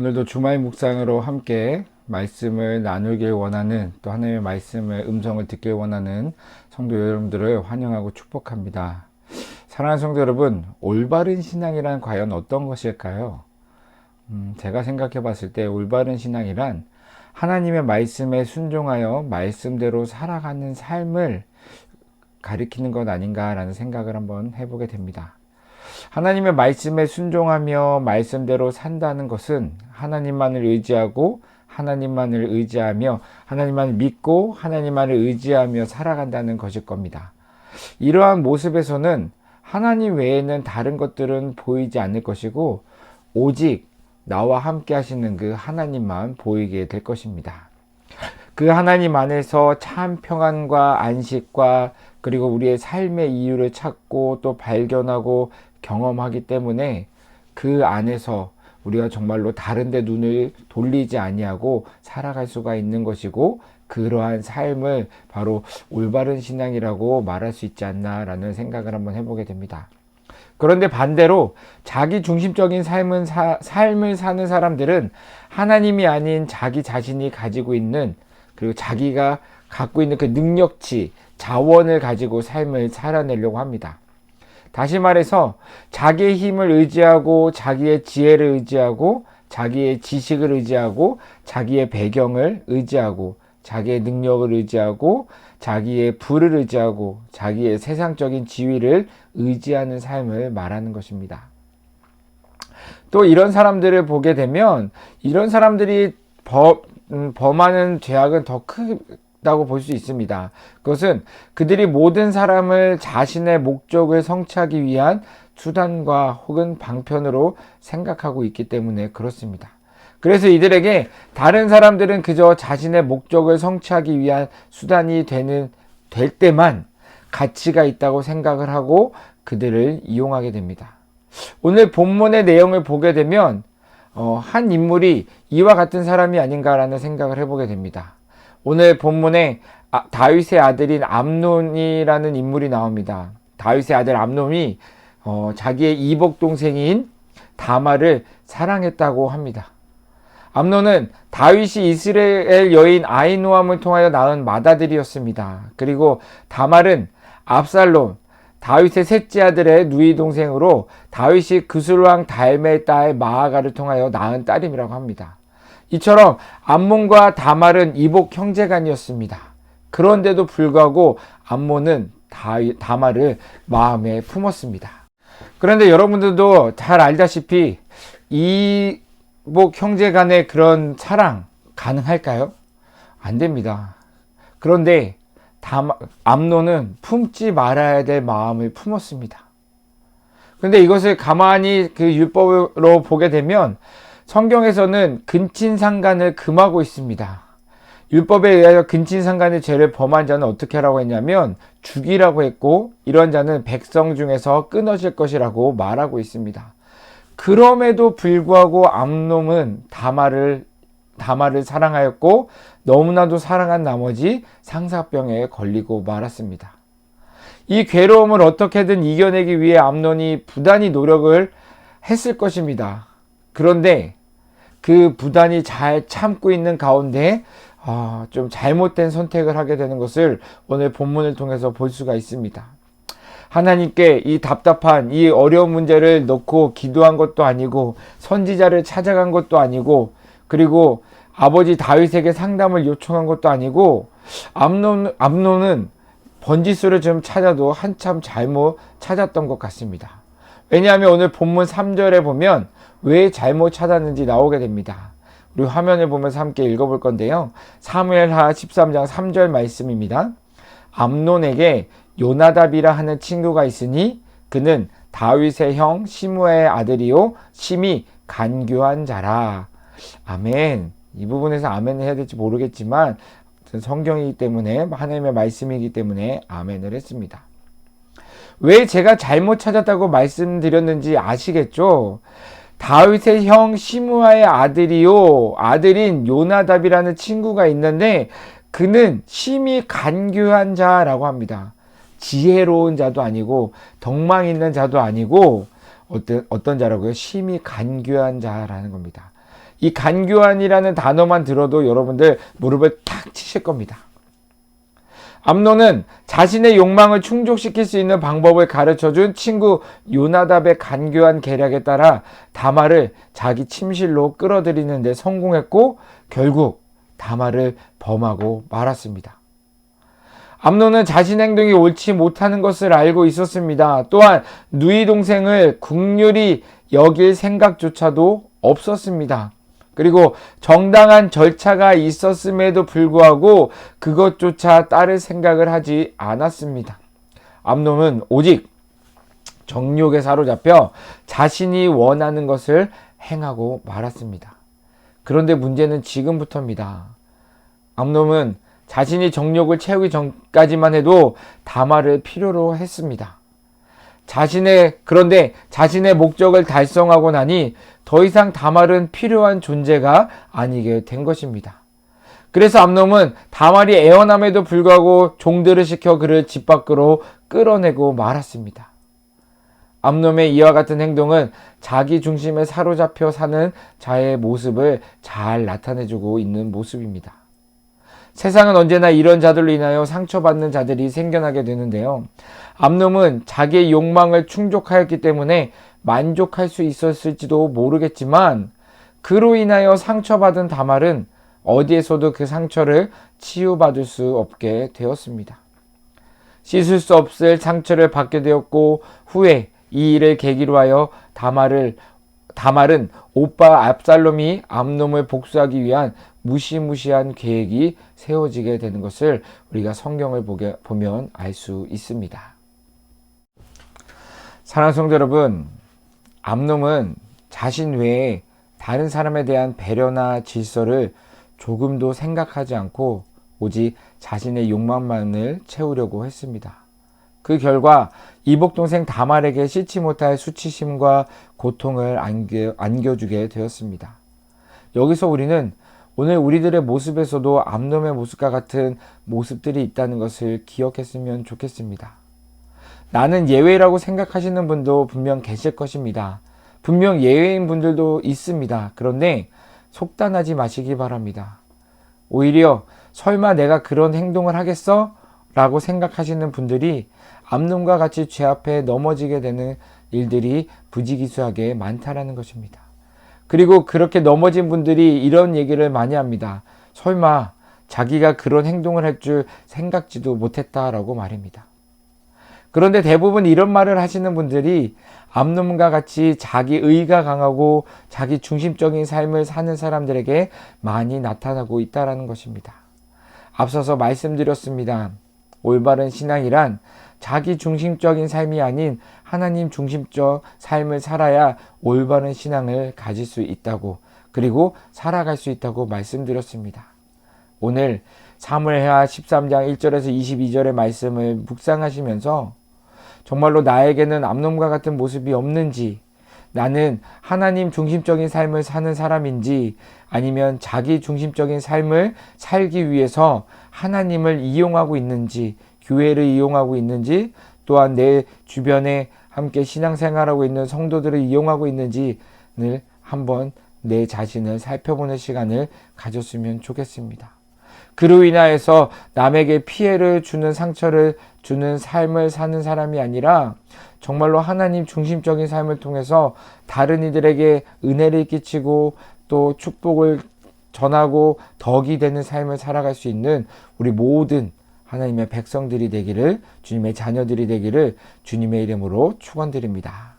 오늘도 주말 묵상으로 함께 말씀을 나누길 원하는, 또 하나님의 말씀의 음성을 듣길 원하는 성도 여러분들을 환영하고 축복합니다. 사랑하는 성도 여러분, 올바른 신앙이란 과연 어떤 것일까요? 제가 생각해 봤을 때 올바른 신앙이란 하나님의 말씀에 순종하여 말씀대로 살아가는 삶을 가리키는 것 아닌가라는 생각을 한번 해보게 됩니다. 하나님의 말씀에 순종하며 말씀대로 산다는 것은 하나님만을 의지하고 하나님만을 의지하며 하나님만을 믿고 하나님만을 의지하며 살아간다는 것일 겁니다. 이러한 모습에서는 하나님 외에는 다른 것들은 보이지 않을 것이고 오직 나와 함께 하시는 그 하나님만 보이게 될 것입니다. 그 하나님 안에서 참 평안과 안식과 그리고 우리의 삶의 이유를 찾고 또 발견하고 경험하기 때문에 그 안에서 우리가 정말로 다른 데 눈을 돌리지 아니하고 살아갈 수가 있는 것이고, 그러한 삶을 바로 올바른 신앙이라고 말할 수 있지 않나라는 생각을 한번 해보게 됩니다. 그런데 반대로 자기 중심적인 삶을 사는 사람들은 하나님이 아닌 자기 자신이 가지고 있는, 그리고 자기가 갖고 있는 그 능력치, 자원을 가지고 삶을 살아내려고 합니다. 다시 말해서 자기의 힘을 의지하고 자기의 지혜를 의지하고 자기의 지식을 의지하고 자기의 배경을 의지하고 자기의 능력을 의지하고 자기의 부를 의지하고 자기의 세상적인 지위를 의지하는 삶을 말하는 것입니다. 또 이런 사람들을 보게 되면 이런 사람들이 범하는 죄악은 더 크다고 볼 수 있습니다. 그것은 그들이 모든 사람을 자신의 목적을 성취하기 위한 수단과 혹은 방편으로 생각하고 있기 때문에 그렇습니다. 그래서 이들에게 다른 사람들은 그저 자신의 목적을 성취하기 위한 수단이 될 때만 가치가 있다고 생각을 하고 그들을 이용하게 됩니다. 오늘 본문의 내용을 보게 되면 한 인물이 이와 같은 사람이 아닌가라는 생각을 해보게 됩니다. 오늘 본문에 다윗의 아들인 암논이라는 인물이 나옵니다. 다윗의 아들 암논이 자기의 이복 동생인 다말을 사랑했다고 합니다. 암논은 다윗이 이스라엘 여인 아히노암을 통하여 낳은 맏아들이었습니다. 그리고 다말은 압살롬, 다윗의 셋째 아들의 누이 동생으로 다윗이 그술왕 달메의 딸 마아가를 통하여 낳은 딸임이라고 합니다. 이처럼 암몬과 다말은 이복 형제간이었습니다. 그런데도 불구하고 암몬은 다말을 마음에 품었습니다. 그런데 여러분들도 잘 알다시피 이복 형제간의 그런 사랑 가능할까요? 안 됩니다. 그런데 암논은 품지 말아야 될 마음을 품었습니다. 그런데 이것을 가만히 그 율법으로 보게 되면 성경에서는 근친상간을 금하고 있습니다. 율법에 의하여 근친상간의 죄를 범한 자는 어떻게 하라고 했냐면 죽이라고 했고, 이런 자는 백성 중에서 끊어질 것이라고 말하고 있습니다. 그럼에도 불구하고 암논은 다말을 사랑하였고 너무나도 사랑한 나머지 상사병에 걸리고 말았습니다. 이 괴로움을 어떻게든 이겨내기 위해 암논이 부단히 노력을 했을 것입니다. 그런데 그 부단히 잘 참고 있는 가운데 좀 잘못된 선택을 하게 되는 것을 오늘 본문을 통해서 볼 수가 있습니다. 하나님께 이 답답한 이 어려운 문제를 놓고 기도한 것도 아니고 선지자를 찾아간 것도 아니고 그리고 아버지 다윗에게 상담을 요청한 것도 아니고 암논은 번지수를 좀 찾아도 한참 잘못 찾았던 것 같습니다. 왜냐하면 오늘 본문 3절에 보면 왜 잘못 찾았는지 나오게 됩니다. 우리 화면을 보면서 함께 읽어볼 건데요. 사무엘하 13장 3절 말씀입니다. 암논에게 요나답이라 하는 친구가 있으니 그는 다윗의 형 시므아의 아들이요 심히 간교한 자라. 아멘. 이 부분에서 아멘을 해야 될지 모르겠지만 성경이기 때문에, 하나님의 말씀이기 때문에 아멘을 했습니다. 왜 제가 잘못 찾았다고 말씀드렸는지 아시겠죠? 다윗의 형 시므아의 아들인 요나답이라는 친구가 있는데 그는 심히 간교한 자라고 합니다. 지혜로운 자도 아니고 덕망 있는 자도 아니고 어떤 자라고요? 심히 간교한 자라는 겁니다. 이 간교한이라는 단어만 들어도 여러분들 무릎을 탁 치실 겁니다. 암논은 자신의 욕망을 충족시킬 수 있는 방법을 가르쳐준 친구 요나답의 간교한 계략에 따라 다말을 자기 침실로 끌어들이는 데 성공했고 결국 다말을 범하고 말았습니다. 암논은 자신의 행동이 옳지 못하는 것을 알고 있었습니다. 또한 누이 동생을 긍휼히 여길 생각조차도 없었습니다. 그리고 정당한 절차가 있었음에도 불구하고 그것조차 따를 생각을 하지 않았습니다. 암논은 오직 정욕에 사로잡혀 자신이 원하는 것을 행하고 말았습니다. 그런데 문제는 지금부터입니다. 암논은 자신이 정욕을 채우기 전까지만 해도 다말을 필요로 했습니다. 그런데 자신의 목적을 달성하고 나니 더 이상 다말은 필요한 존재가 아니게 된 것입니다. 그래서 암논은 다말이 애원함에도 불구하고 종들을 시켜 그를 집 밖으로 끌어내고 말았습니다. 암논의 이와 같은 행동은 자기 중심에 사로잡혀 사는 자의 모습을 잘 나타내주고 있는 모습입니다. 세상은 언제나 이런 자들로 인하여 상처받는 자들이 생겨나게 되는데요. 암논은 자기의 욕망을 충족하였기 때문에 만족할 수 있었을지도 모르겠지만 그로 인하여 상처받은 다말은 어디에서도 그 상처를 치유받을 수 없게 되었습니다. 씻을 수 없을 상처를 받게 되었고 후에 이 일을 계기로 하여 다말은 오빠 압살롬이 암논을 복수하기 위한 무시무시한 계획이 세워지게 되는 것을 우리가 성경을 보면 알 수 있습니다. 사랑하는 성도 여러분, 암논은 자신 외에 다른 사람에 대한 배려나 질서를 조금도 생각하지 않고 오직 자신의 욕망만을 채우려고 했습니다. 그 결과 이복동생 다말에게 씻지 못할 수치심과 고통을 안겨주게 되었습니다. 여기서 우리는 오늘 우리들의 모습에서도 암논의 모습과 같은 모습들이 있다는 것을 기억했으면 좋겠습니다. 나는 예외라고 생각하시는 분도 분명 계실 것입니다. 분명 예외인 분들도 있습니다. 그런데 속단하지 마시기 바랍니다. 오히려 설마 내가 그런 행동을 하겠어? 라고 생각하시는 분들이 암논과 같이 죄 앞에 넘어지게 되는 일들이 부지기수하게 많다라는 것입니다. 그리고 그렇게 넘어진 분들이 이런 얘기를 많이 합니다. 설마 자기가 그런 행동을 할 줄 생각지도 못했다라고 말입니다. 그런데 대부분 이런 말을 하시는 분들이 암논과 같이 자기 의가 강하고 자기 중심적인 삶을 사는 사람들에게 많이 나타나고 있다는 것입니다. 앞서서 말씀드렸습니다. 올바른 신앙이란 자기 중심적인 삶이 아닌 하나님 중심적 삶을 살아야 올바른 신앙을 가질 수 있다고, 그리고 살아갈 수 있다고 말씀드렸습니다. 오늘 사무엘하 13장 1절에서 22절의 말씀을 묵상하시면서 정말로 나에게는 암논과 같은 모습이 없는지, 나는 하나님 중심적인 삶을 사는 사람인지, 아니면 자기 중심적인 삶을 살기 위해서 하나님을 이용하고 있는지, 교회를 이용하고 있는지, 또한 내 주변에 함께 신앙생활하고 있는 성도들을 이용하고 있는지를 한번 내 자신을 살펴보는 시간을 가졌으면 좋겠습니다. 그로 인하여서 남에게 피해를 주는, 상처를 주는 삶을 사는 사람이 아니라 정말로 하나님 중심적인 삶을 통해서 다른 이들에게 은혜를 끼치고 또 축복을 전하고 덕이 되는 삶을 살아갈 수 있는 우리 모든 하나님의 백성들이 되기를, 주님의 자녀들이 되기를 주님의 이름으로 축원드립니다.